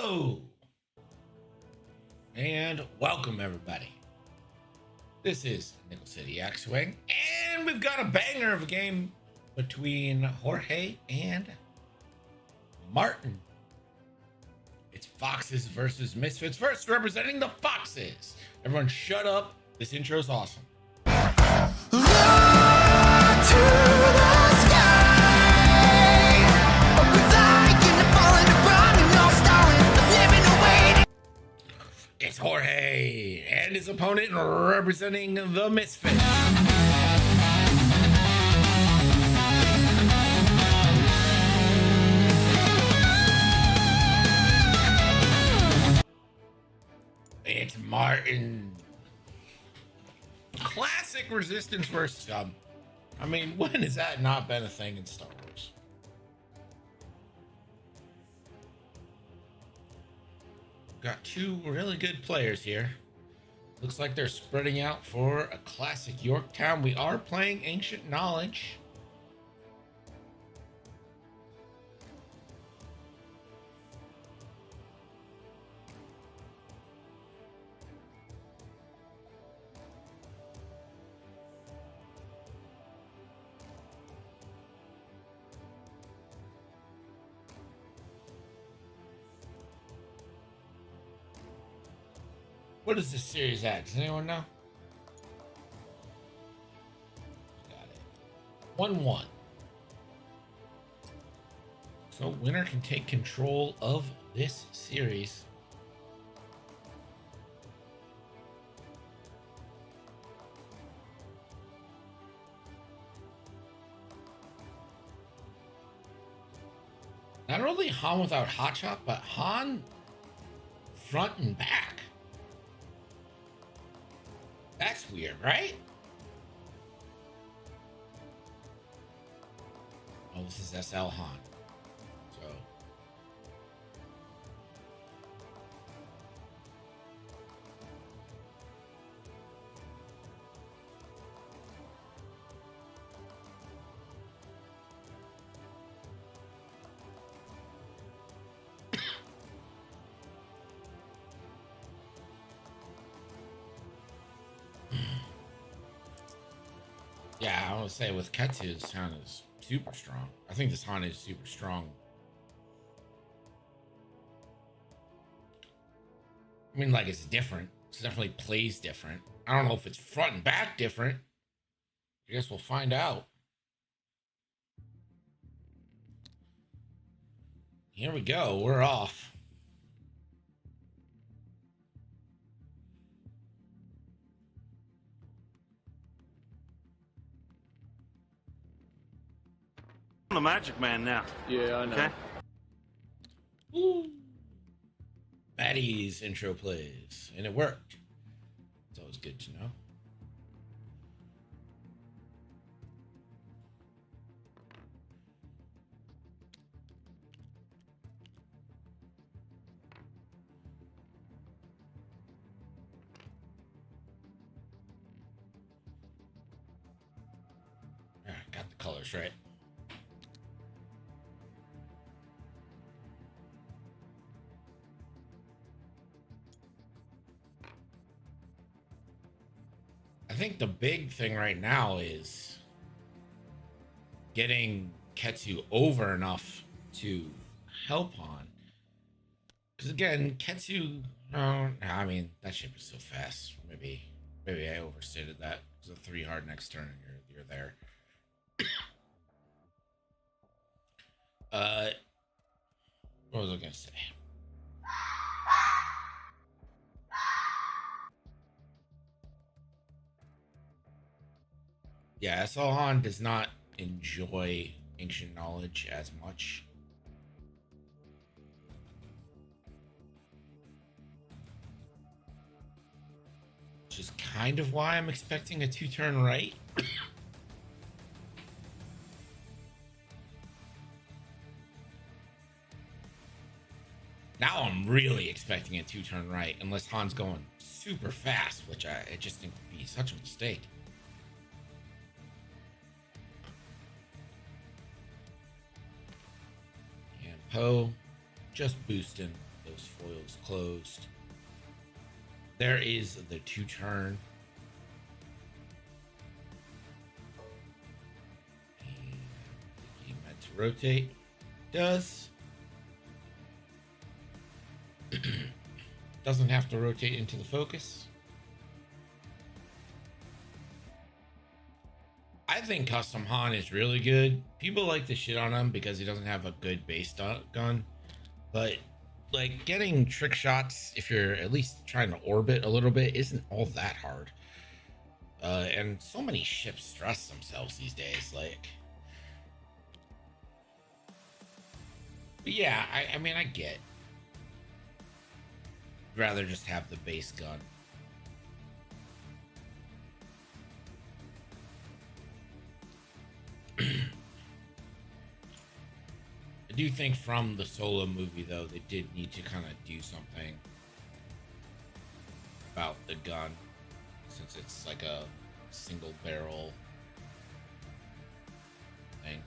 Hello and welcome everybody. This is Nickel City X-Wing, and we've got a banger of a game between Jorge and Martin. It's Foxes versus Misfits. First, representing the Foxes. Everyone shut up. This intro's awesome. It's Jorge and his opponent representing the Misfits. It's Martin. Classic Resistance versus Scum. I mean, when has that not been a thing in Star Wars? Got two really good players here. Looks like they're spreading out for a classic Yorktown. We are playing Ancient Knowledge. What is this series at? Does anyone know? Got it. 1-1. So winner can take control of this series. Not only Han without Hotshot, but Han front and back. That's weird, right? Oh, this is SL Han. So. Yeah, I would say with Ketsu, this Han is super strong. I think this Han is super strong. I mean, like, it's different. It definitely plays different. I don't know if it's front and back different. I guess we'll find out. Here we go. We're off. I'm the Magic Man now. Yeah, I know. Okay. Ooh. Maddie's intro plays, and it worked. It's always good to know. Got the colors right. I think the big thing right now is getting Ketsu over enough to help Han. Because again, Ketsu, I mean, that ship is so fast. Maybe I overstated that. It's a 3 hard next turn and you're there. What was I gonna say? Yeah, Sohan does not enjoy Ancient Knowledge as much. Which is kind of why I'm expecting a 2-turn right. Now I'm really expecting a 2-turn right, unless Han's going super fast, which I just think would be such a mistake. And Poe just boosting those those foils closed. There is the 2-turn. And he meant to rotate. Does. Doesn't have to rotate into the focus. I think Custom Han is really good. People like to shit on him because he doesn't have a good base gun. But, like, getting trick shots, if you're at least trying to orbit a little bit, isn't all that hard. And so many ships stress themselves these days, like... But yeah, I mean, I get. I'd rather just have the base gun. I do think from the Solo movie, though, they did need to kind of do something about the gun, since it's like a single barrel thing.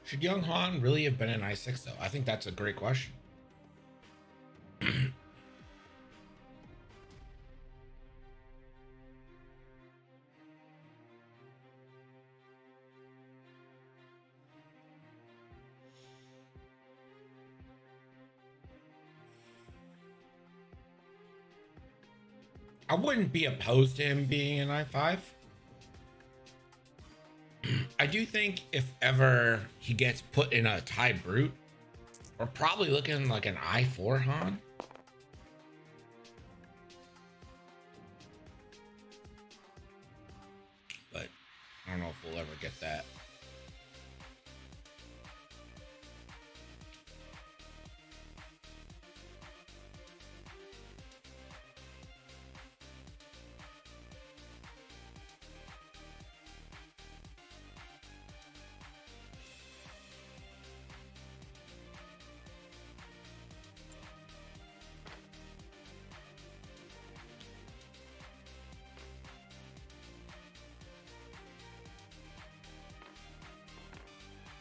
Should young Han really have been in I-6 though? I think that's a great question. I wouldn't be opposed to him being in I-5. I do think if ever he gets put in a TIE Brute, we're probably looking like an I-4 Han. But I don't know if we'll ever get that.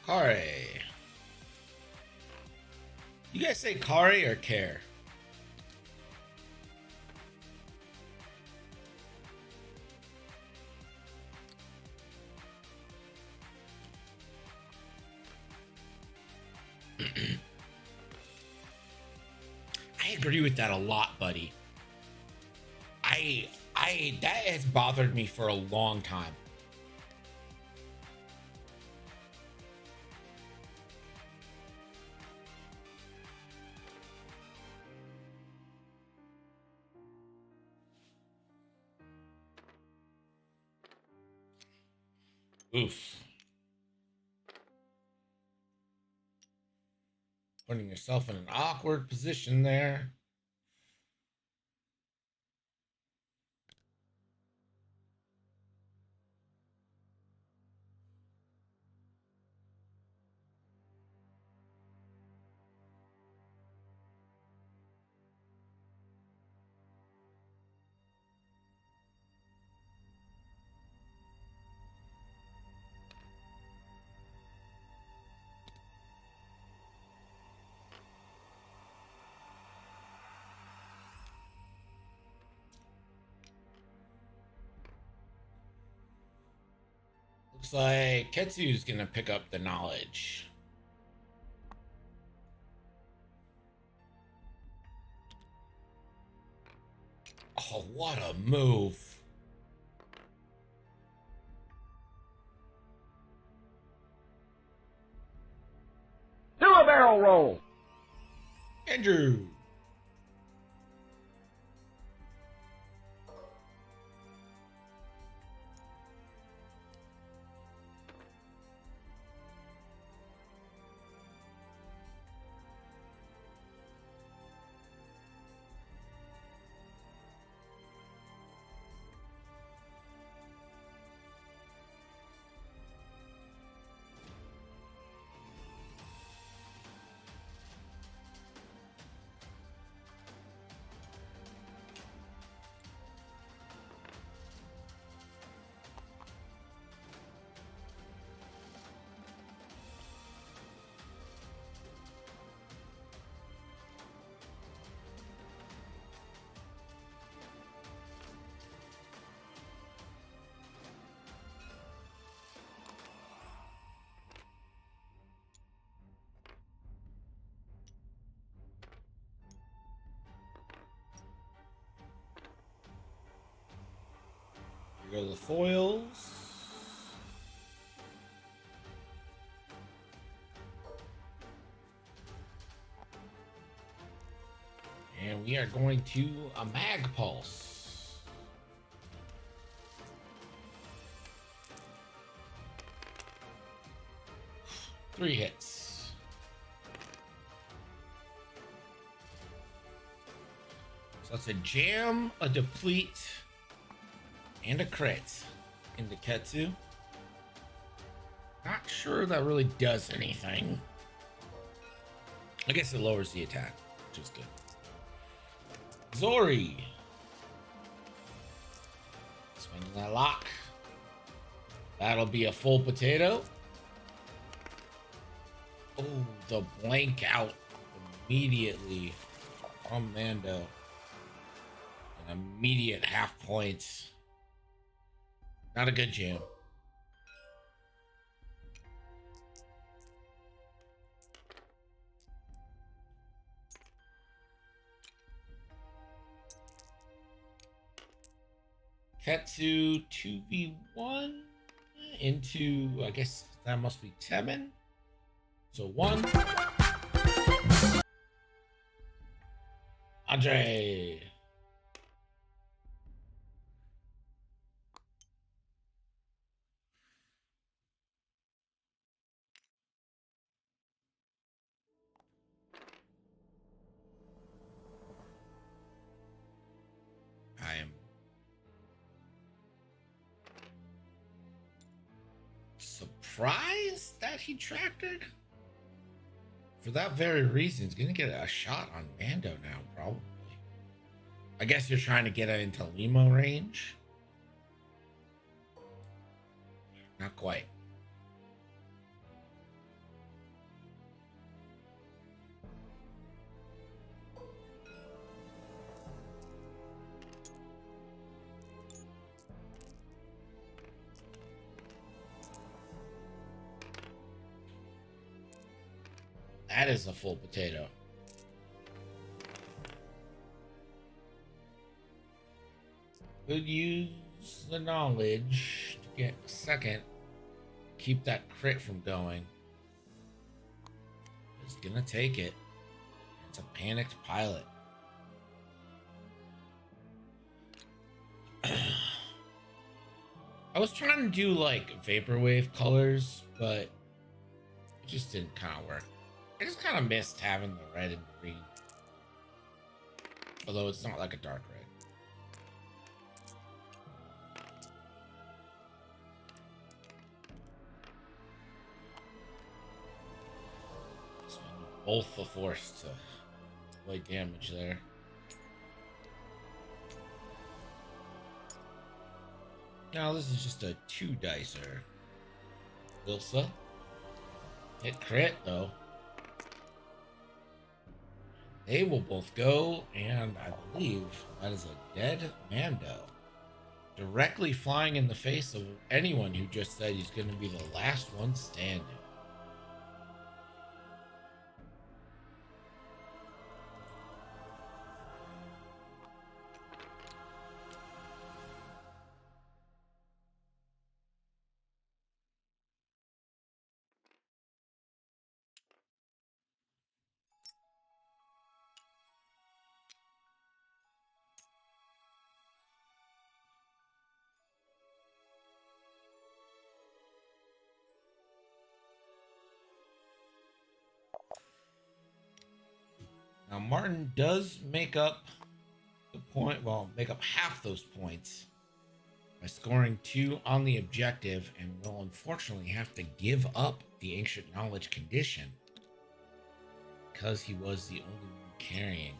Kare. You guys say Kare or Care? I agree with that a lot, buddy. That has bothered me for a long time. Oof. Putting yourself in an awkward position there. Looks like Ketsu's gonna pick up the knowledge. Oh, what a move. Do a barrel roll. Andrew. Here go the foils. And we are going to a mag pulse. Three hits. So that's a jam, a deplete, and a crit into Ketsu. Not sure that really does anything. I guess it lowers the attack, which is good. Zori. Swinging that lock. That'll be a full potato. Oh, the blank out immediately from Mando. An immediate half points. Not a good jam. Ketsu 2v1 into, I guess that must be Temin. So 1. Andre. I am surprised that he tractored. For that very reason, he's gonna get a shot on Mando now, probably. I guess you're trying to get it into Limo range. Not quite. That is a full potato. Could use the knowledge to get a second. Keep that crit from going. He's gonna take it. It's a panicked pilot. I was trying to do like vaporwave colors, but it just didn't kind of work. I just kind of missed having the red and green. Although it's not like a dark red. So both the force to avoid damage there. Now this is just a 2-dicer. Ilsa. Hit crit though. They will both go, and I believe that is a dead Mando. Directly flying in the face of anyone who just said he's going to be the last one standing. Now Martin does make up the point, well, make up half those points by scoring 2 on the objective, and will unfortunately have to give up the ancient knowledge condition because he was the only one carrying.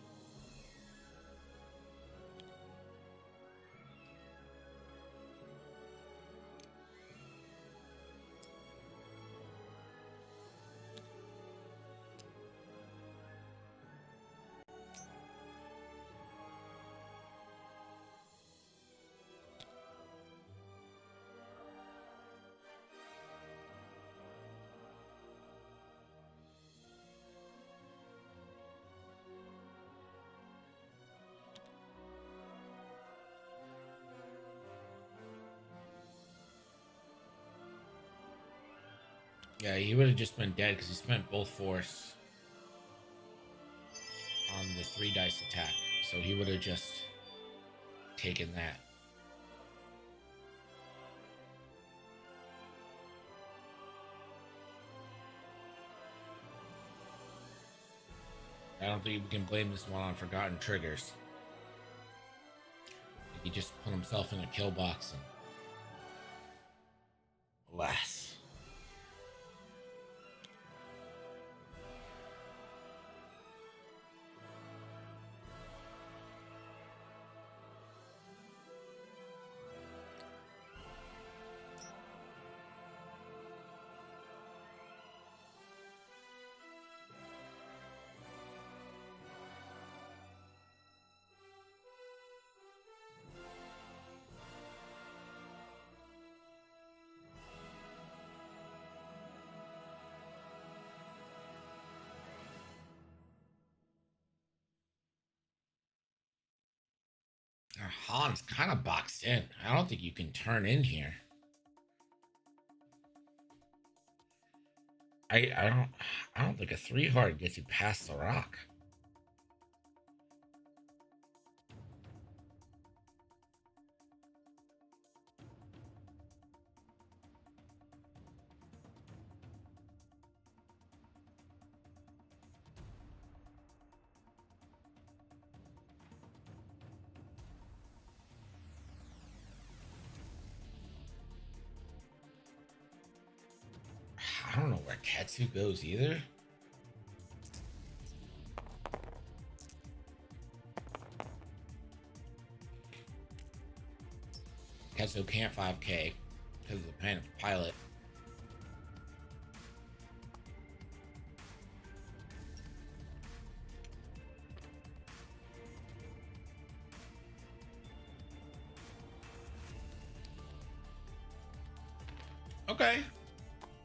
Yeah, he would have just been dead because he spent both force on the 3 dice attack. So he would have just taken that. I don't think we can blame this one on forgotten triggers. He just put himself in a kill box and alas. Han's kind of boxed in. I don't think you can turn in here. I don't think a 3 hard gets you past the rock. I don't know where Ketsu goes either. Ketsu can't 5K because of the panic pilot. Okay.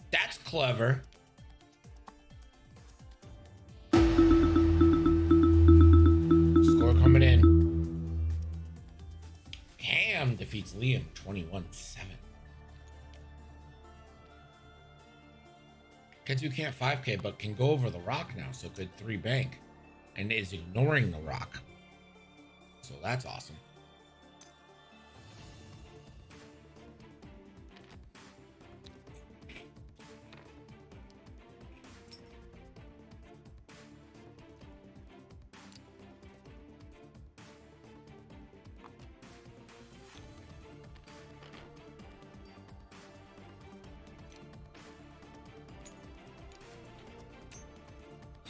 That's clever. Score coming in. Ham defeats Liam 21-7. Ketsu can't 5K, but can go over the rock now, so could 3 bank. And is ignoring the rock. So that's awesome.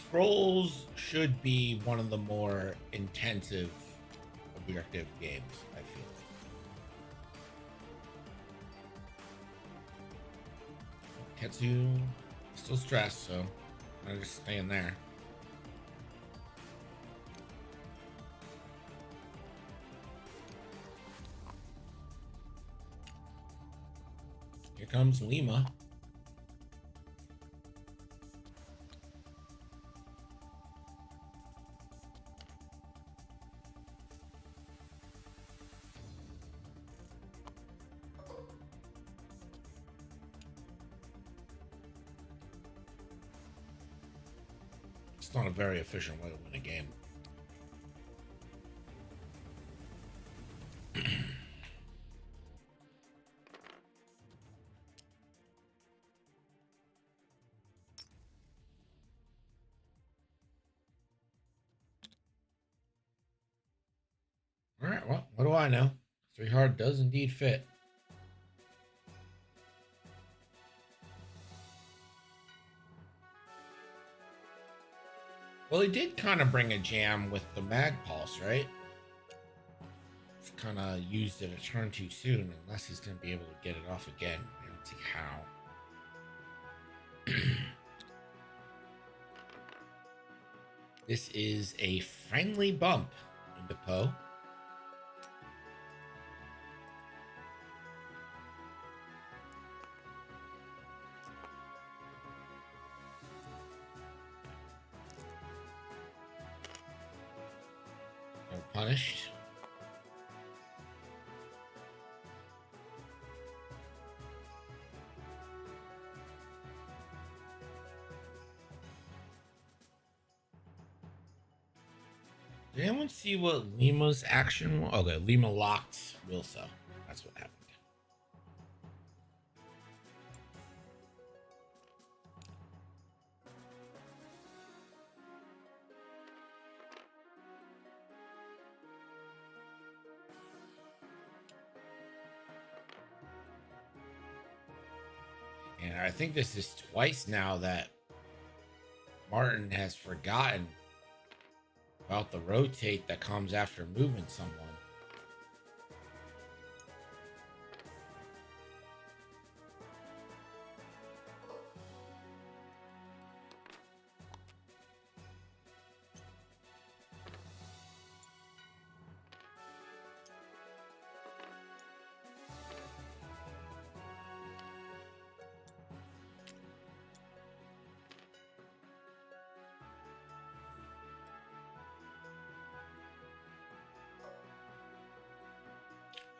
Scrolls should be one of the more intensive objective games, I feel. Ketsu still stressed, so I'm just staying there. Here comes Lima. It's not a very efficient way to win a game. do I know? 3 hard does indeed fit. Well, he did kind of bring a jam with the mag pulse, right? Kind of used it a turn too soon, unless he's going to be able to get it off again. I don't see how. This is a friendly bump into Poe. No punished. Did anyone see what Lima's action was? Okay, Lima locked Wilso. That's what happened. And I think this is twice now that Martin has forgotten about the rotate that comes after moving someone.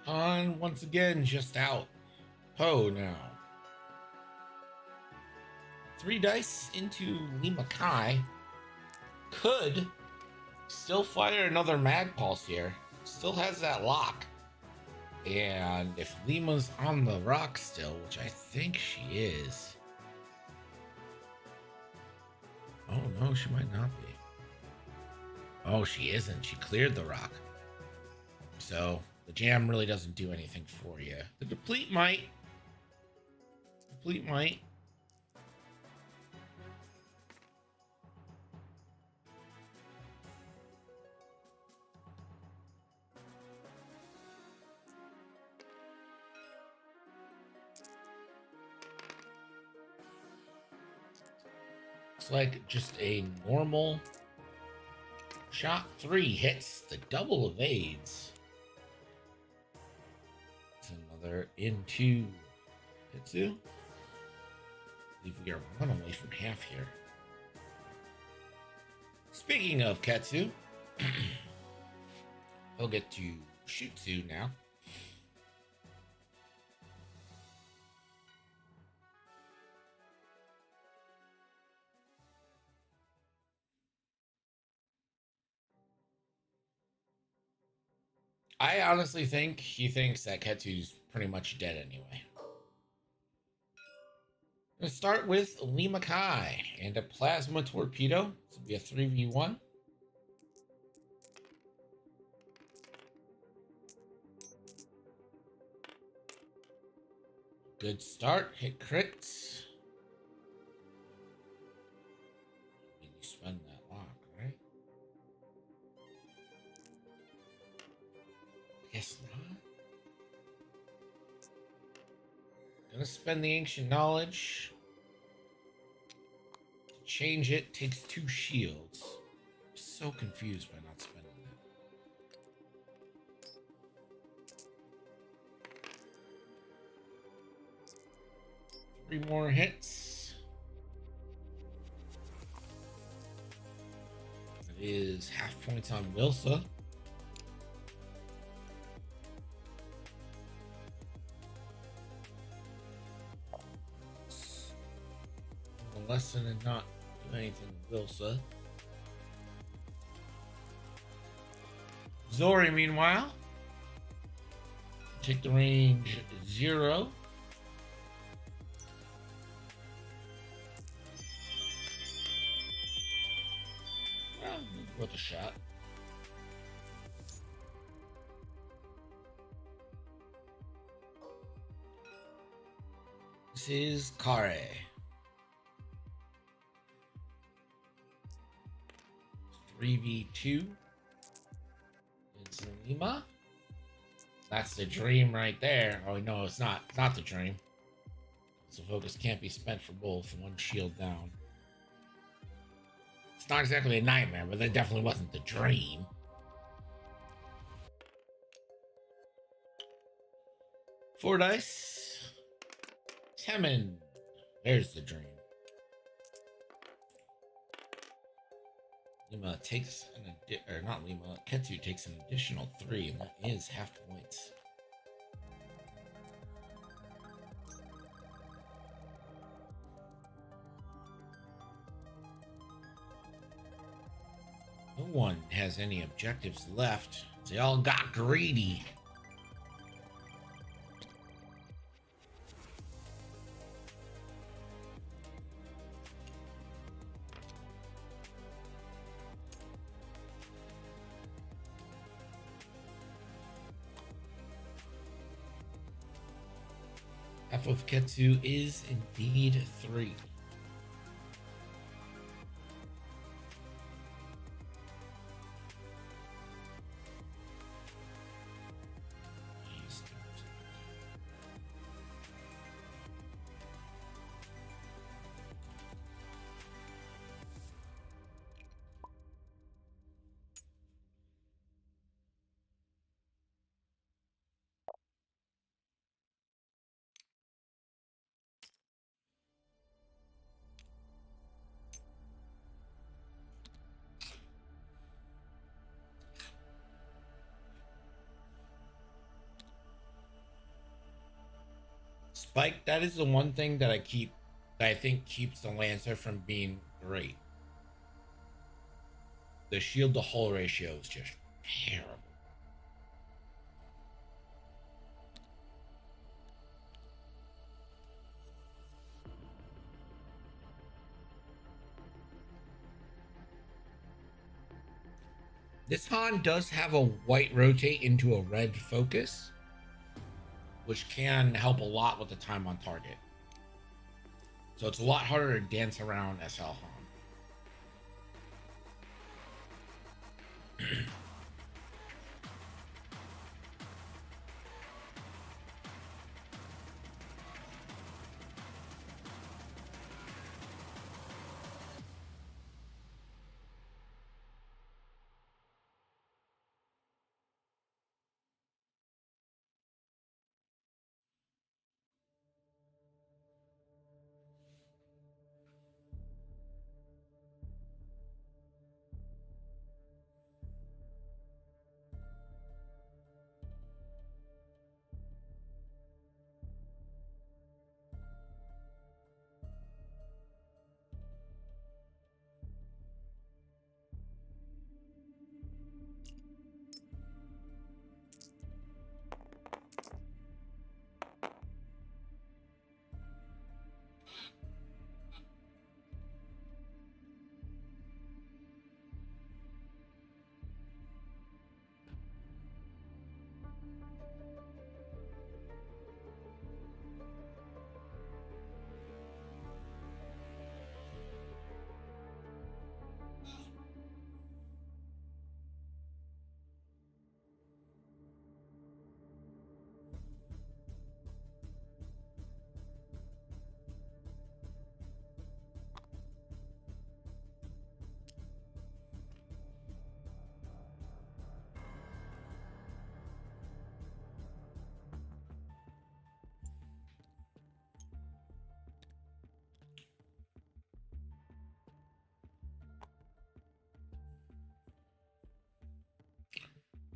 On once again, just out. Poe now. 3 dice into Lima Kai. Could still fire another mag pulse here. Still has that lock. And if Lima's on the rock still, which I think she is. Oh no, she might not be. Oh, she isn't. She cleared the rock. So the jam really doesn't do anything for you. The deplete might. Deplete might. It's like just a normal shot. 3 hits, the double evades. It's another into Hitsu. I believe we are 1 away from half here. Speaking of Ketsu, he'll get to Shutsu now. I honestly think he thinks that Ketsu's pretty much dead anyway. Let's start with Lima Kai and a Plasma Torpedo. This will be a 3v1. Good start. Hit crits. You spend that lock, right? Guess not. Gonna spend the Ancient Knowledge. To change it takes 2 shields. I'm so confused by not spending that. 3 more hits. That is half points on Wilsa. Lesson and not do anything with Wilsa. Zori, meanwhile, take the range 0. Well, worth a shot. This is Kare. 3v2. It's Lima. That's the dream right there. Oh no, it's not. It's not the dream. So focus can't be spent for both. One shield down. It's not exactly a nightmare, but that definitely wasn't the dream. Four dice. Temin. There's the dream. Lima takes or not Lima. Ketsu takes an additional 3, and that is half points. No one has any objectives left. They all got greedy. Half of Ketsu is indeed 3. Spike, that is the one thing that I think keeps the Lancer from being great. The shield to hull ratio is just terrible. This Han does have a white rotate into a red focus, which can help a lot with the time on target. So it's a lot harder to dance around SL Han.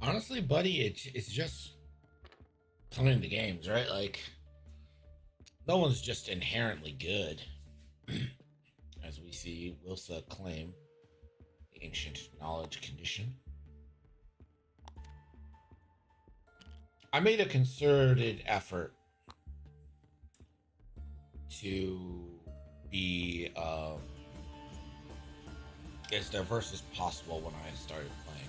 Honestly, buddy, it's just playing the games, right? Like, no one's just inherently good. As we see Wilsa claim the ancient knowledge condition. I made a concerted effort to be as diverse as possible when I started playing.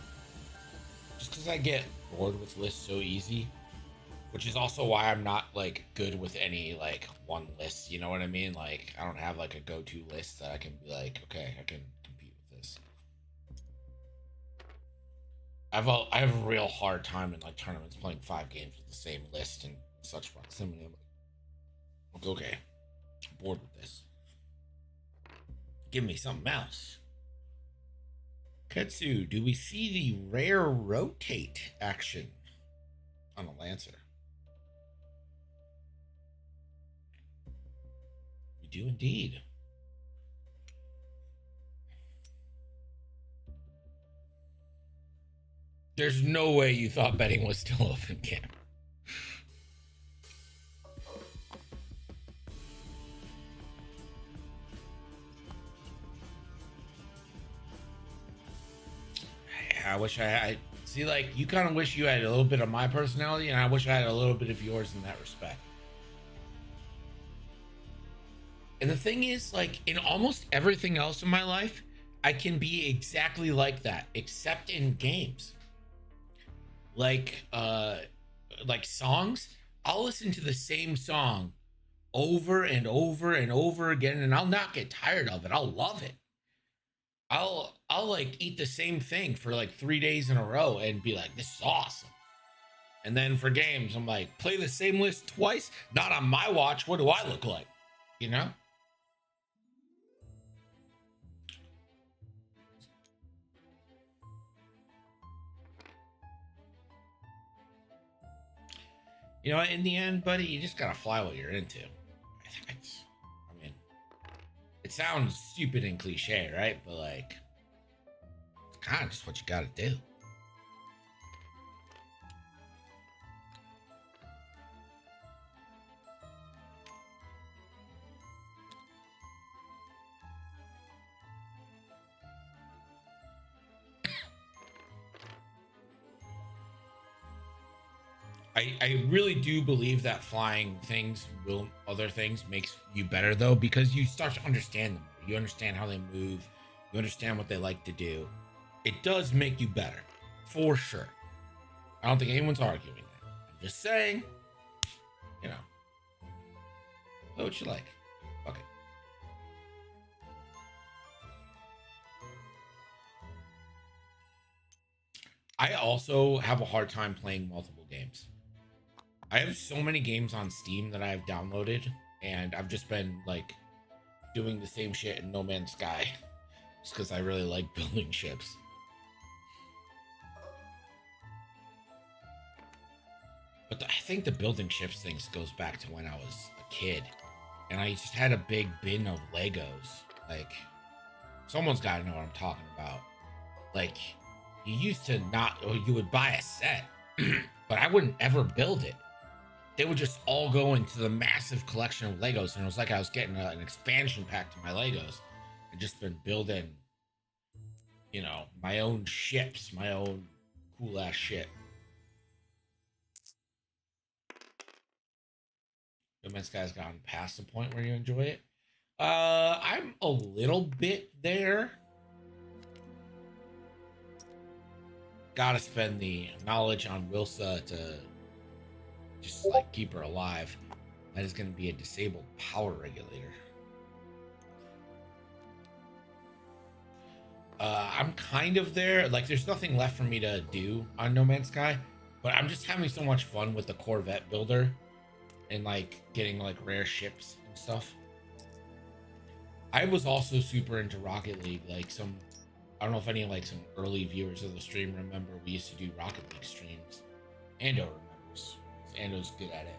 Just because I get bored with lists so easy, which is also why I'm not like good with any like one list. You know what I mean? Like I don't have like a go-to list that I can be like, okay, I can compete with this. I have a real hard time in like tournaments playing 5 games with the same list and such proximity. I'm like, okay, I'm bored with this. Give me something else. Ketsu, do we see the rare rotate action on a Lancer? We do indeed. There's no way you thought betting was still open, Cam. I wish I see, like, you kind of wish you had a little bit of my personality, and I wish I had a little bit of yours in that respect. And the thing is, like, in almost everything else in my life, I can be exactly like that, except in games. Like songs, I'll listen to the same song over and over and over again, and I'll not get tired of it. I'll love it. I'll like eat the same thing for like 3 days in a row and be like, this is awesome. And then for games, I'm like, play the same list twice? Not on my watch. What do I look like? You know? You know, in the end, buddy, you just gotta fly what you're into. I mean, it sounds stupid and cliche, right? But like, it's kind of just what you gotta do. I really do believe that flying things will other things makes you better though, because you start to understand them. You understand how they move, you understand what they like to do. It does make you better, for sure. I don't think anyone's arguing that. I'm just saying, you know, what you like. Okay. I also have a hard time playing multiple games. I have so many games on Steam that I've downloaded, and I've just been like doing the same shit in No Man's Sky just because I really like building ships. But I think the building ships things goes back to when I was a kid, and I just had a big bin of Legos. Like, someone's got to know what I'm talking about. Like, you used to not, or you would buy a set, but I wouldn't ever build it. They would just all go into the massive collection of Legos, and it was like I was getting an expansion pack to my Legos, and just been building, you know, my own ships, my own cool ass shit. No Man's Sky's gotten past the point where you enjoy it. I'm a little bit there. Gotta spend the knowledge on Wilsa to just like keep her alive. That is going to be a disabled power regulator. I'm kind of there. Like, there's nothing left for me to do on No Man's Sky, but I'm just having so much fun with the Corvette builder and like getting like rare ships and stuff. I was also super into Rocket League. Like, I don't know if any like some early viewers of the stream remember we used to do Rocket League streams. Ando remembers. Ando's good at it.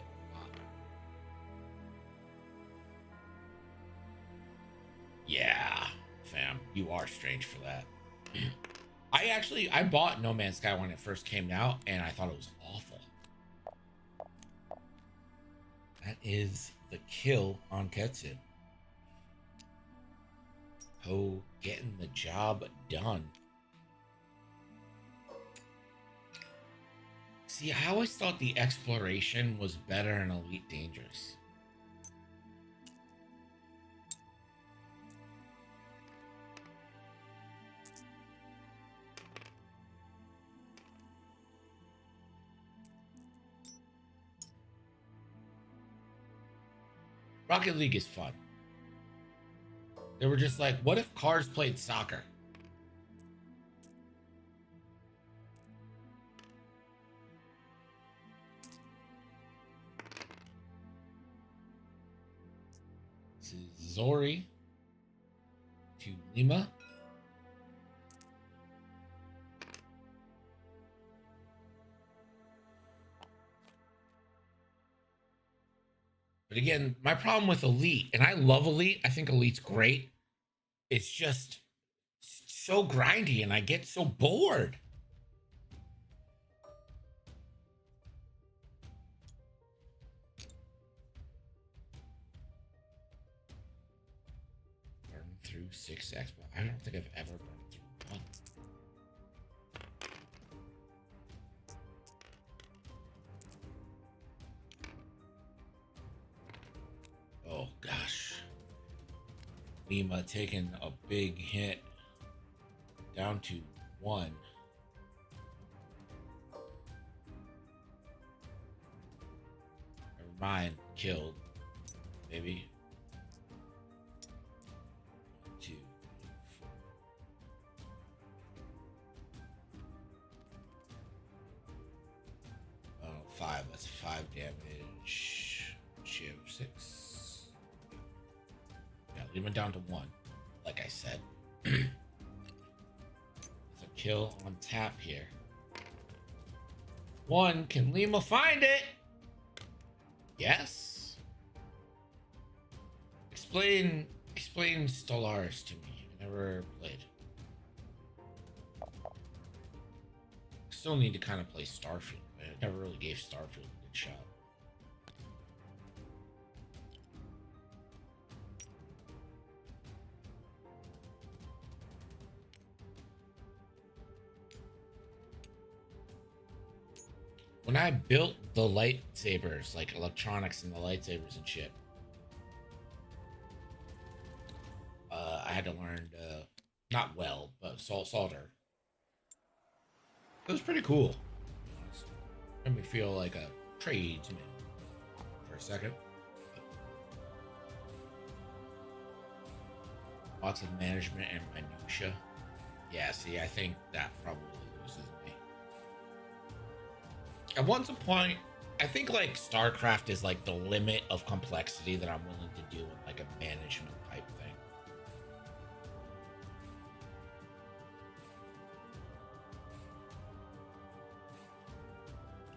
Yeah, fam, you are strange for that. I bought No Man's Sky when it first came out, and I thought it was awful. That is the kill on Ketsu. Oh, getting the job done. See, I always thought the exploration was better in Elite Dangerous. Rocket League is fun. They were just like, what if cars played soccer? This is Zori to Lima. But again, my problem with Elite, and I love Elite, I think Elite's great. It's just so grindy and I get so bored. Burn through 6x, but I don't think I've ever burned through one. Oh gosh. Lima taking a big hit down to 1. Never mind, killed. Maybe. 1, 2, 3, 4. Oh, 5. That's 5 damage. Shiv 6. Yeah, Lima down to 1. Like I said. It's a kill on tap here. 1. Can Lima find it? Yes. Explain Stellaris to me. I never played. Still need to kind of play Starfield. I never really gave Starfield a good shot. When I built the lightsabers, like electronics and the lightsabers and shit, I had to learn not well, but solder. It was pretty cool. To be honest. Made me feel like a tradesman for a second. Lots of management and minutia. Yeah, see, I think that probably loses me. At one point, I think like StarCraft is like the limit of complexity that I'm willing to do in like a management type thing.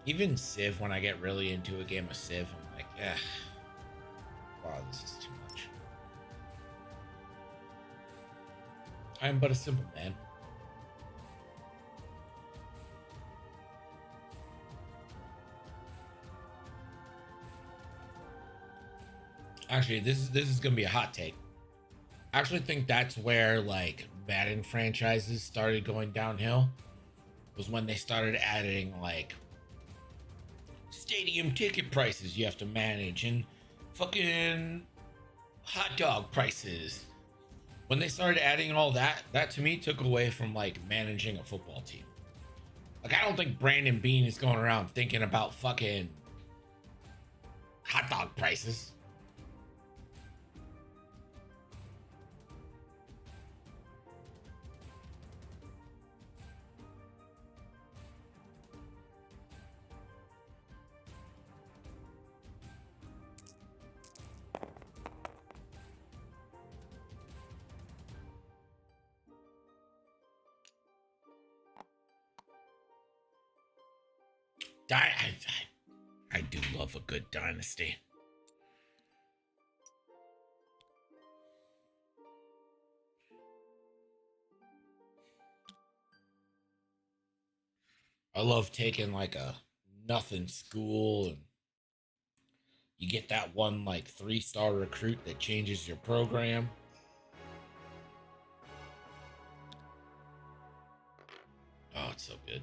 Even Civ, when I get really into a game of Civ, I'm like, yeah, wow, this is too much. I am but a simple man. Actually, this is gonna be a hot take. I actually think that's where like Madden franchises started going downhill. Was when they started adding like stadium ticket prices you have to manage and fucking hot dog prices. When they started adding all that, that to me took away from like managing a football team. Like I don't think Brandon Bean is going around thinking about fucking hot dog prices. I do love a good dynasty. I love taking like a nothing school and you get that one like 3-star recruit that changes your program. Oh, it's so good.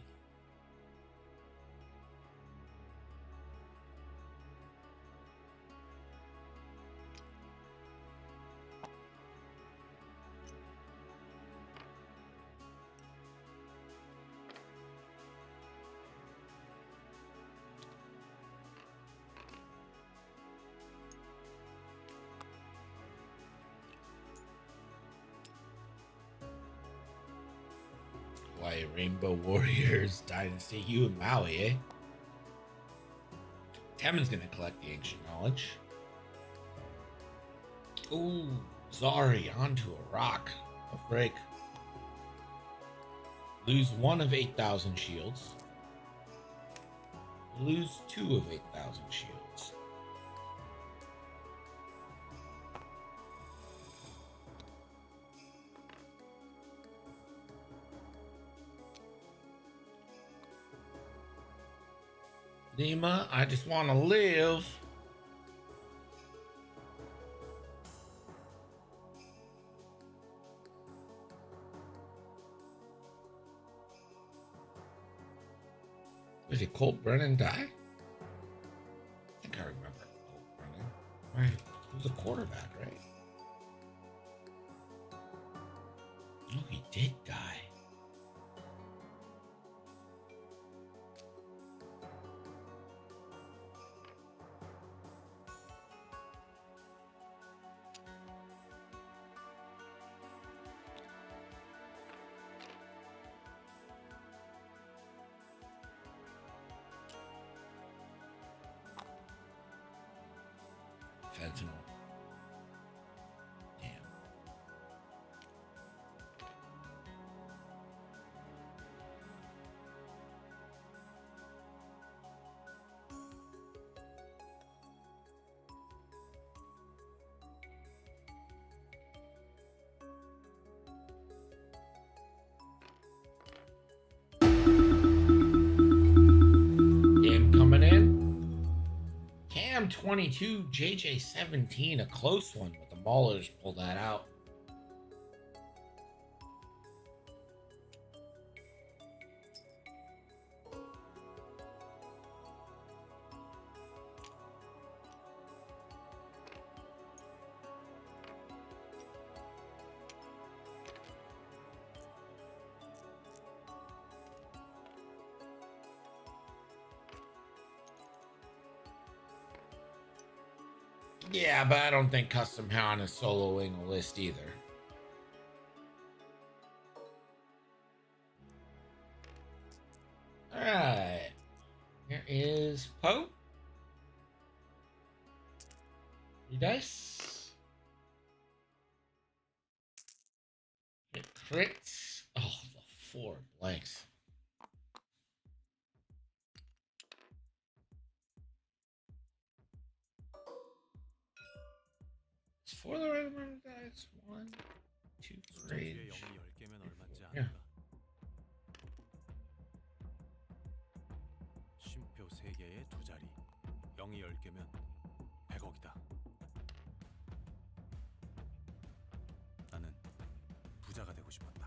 play Rainbow Warriors Dynasty. You and Maui, eh? Temen's gonna collect the ancient knowledge. Ooh, Zari onto a rock. A break. Lose 1 of 8,000 shields. Lose 2 of 8,000 shields. Lima, I just want to live. Did Colt Brennan die? I think I remember Colt Brennan. Right. He was a quarterback, right? Oh, he did die. Fentanyl. Damn. Damn, coming in. Cam 22, JJ 17, a close one, but the Maulers pulled that out. Yeah, but I don't think Custom Hound is soloing a list either. All right. Here is Poe. 3 dice. Hit crits. Oh, the 4 blanks. Is 4 the right amount of dice? 1, 2, 3. Yeah. 쉼표 3개에 2자리. 0이 10개면 100억이다. 나는 부자가 되고 싶었다.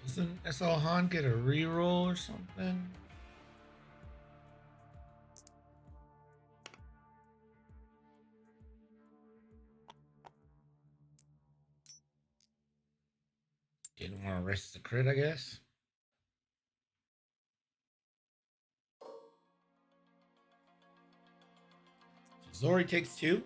Doesn't SL Han get a reroll or something? Didn't want to risk the crit, I guess. So Zori takes 2.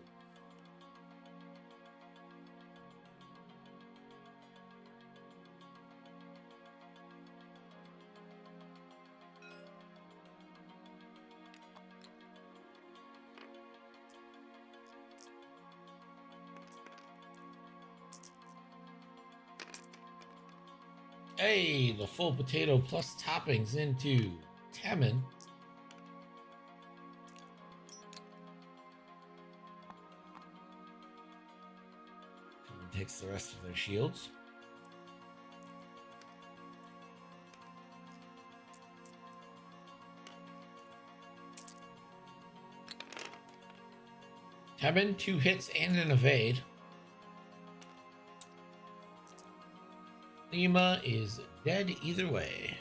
Hey, the full potato plus toppings into Temin. takes the rest of their shields. Tevin, 2 hits and an evade. Lima is dead either way.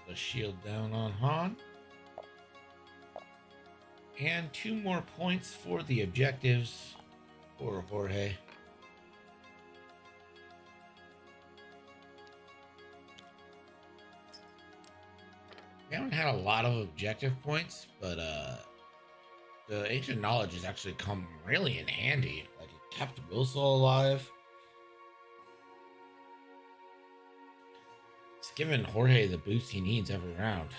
The shield down on Han. And 2 more points for the objectives for Jorge. We haven't had a lot of objective points, but the ancient knowledge has actually come really in handy. Like, it kept Wilso alive. It's given Jorge the boost he needs every round.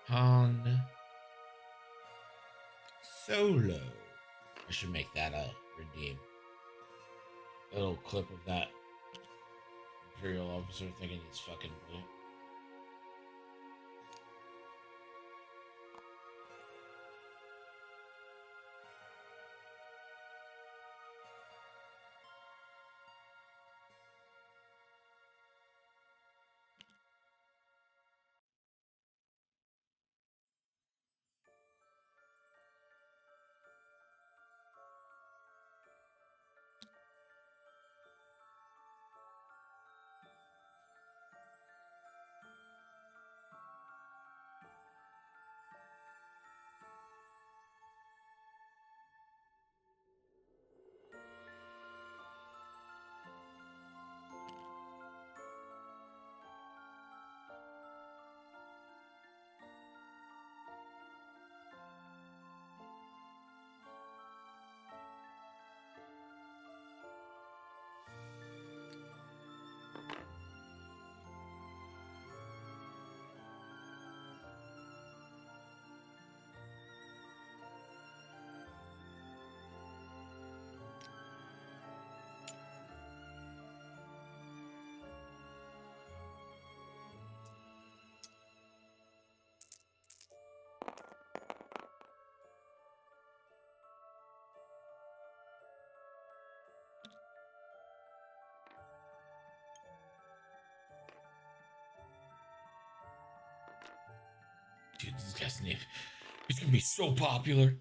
Han Solo. I should make that a redeem. A little clip of that Imperial officer thinking he's fucking blue. Dude, this guy's name, he's gonna be so popular.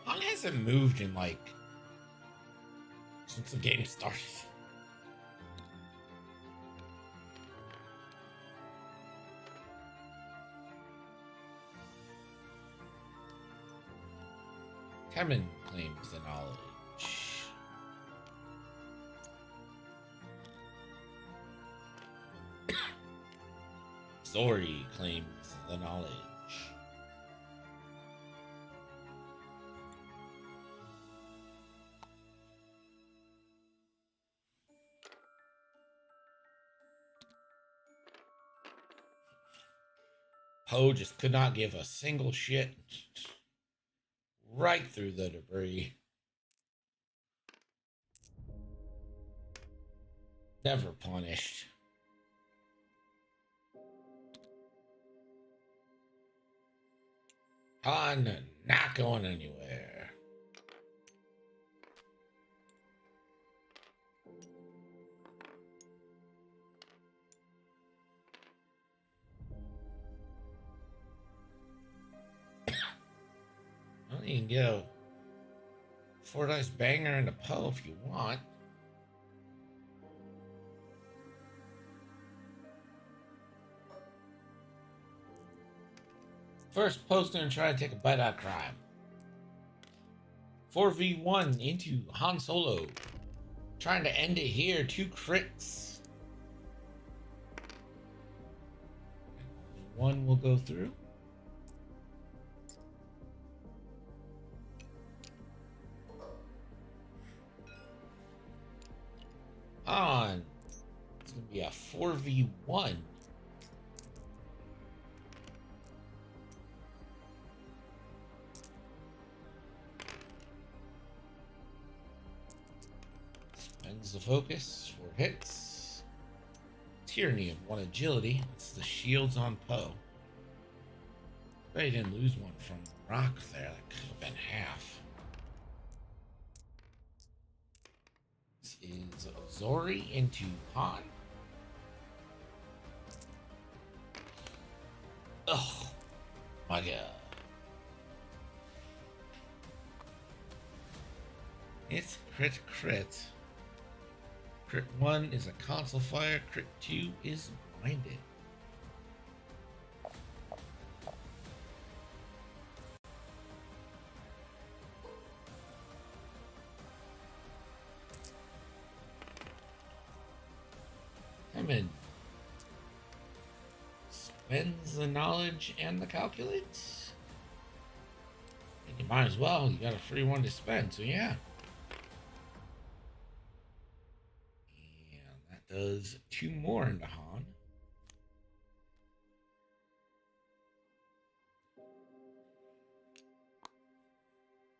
Han hasn't moved in like since the game started. Temin claims the knowledge. Zori claims the knowledge. Poe just could not give a single shit. Right through the debris. Never punished. Han not going anywhere. Well, you can get a 4 dice banger into Poe if you want. First poster and try to take a bite out of crime. 4v1 into Han Solo. Trying to end it here. 2 crits. One will go through. On. It's going to be a 4v1. Spends the focus for hits. Tyranny of 1 agility. It's the shields on Poe. Bet he didn't lose one from Rock there. That could have been half. This is Zori into Han. Oh my god. It's crit crit. Crit 1 is a console fire. Crit 2 is blinded. Hammond spends the knowledge and the calculate. And you might as well. You got a free one to spend, so yeah. And that does 2 more into Han.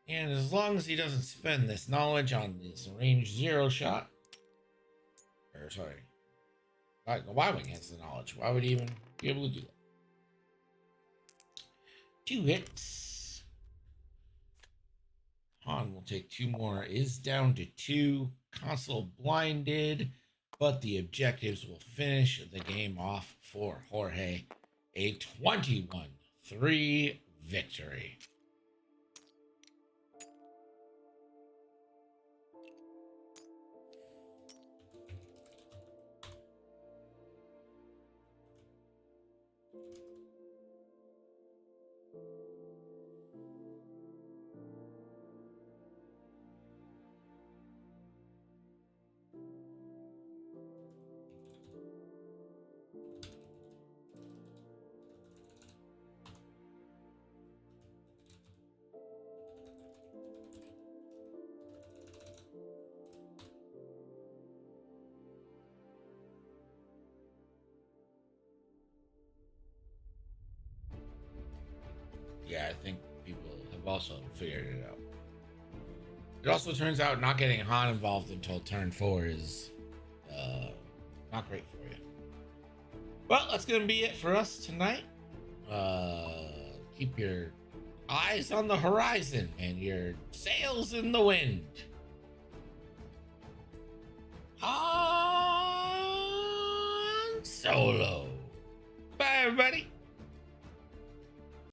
And as long as he doesn't spend this knowledge on this range 0 shot, or sorry, the Y-Wing has the knowledge. Why would he even be able to do that? 2 hits. Han will take 2 more. Is down to 2. Console blinded, but the objectives will finish the game off for Jorge. A 21-3 victory. Yeah, I think people have also figured it out. It also turns out not getting Han involved until turn 4 is not great for you. Well, that's going to be it for us tonight. Keep your eyes on the horizon and your sails in the wind. Han Solo. Bye, everybody.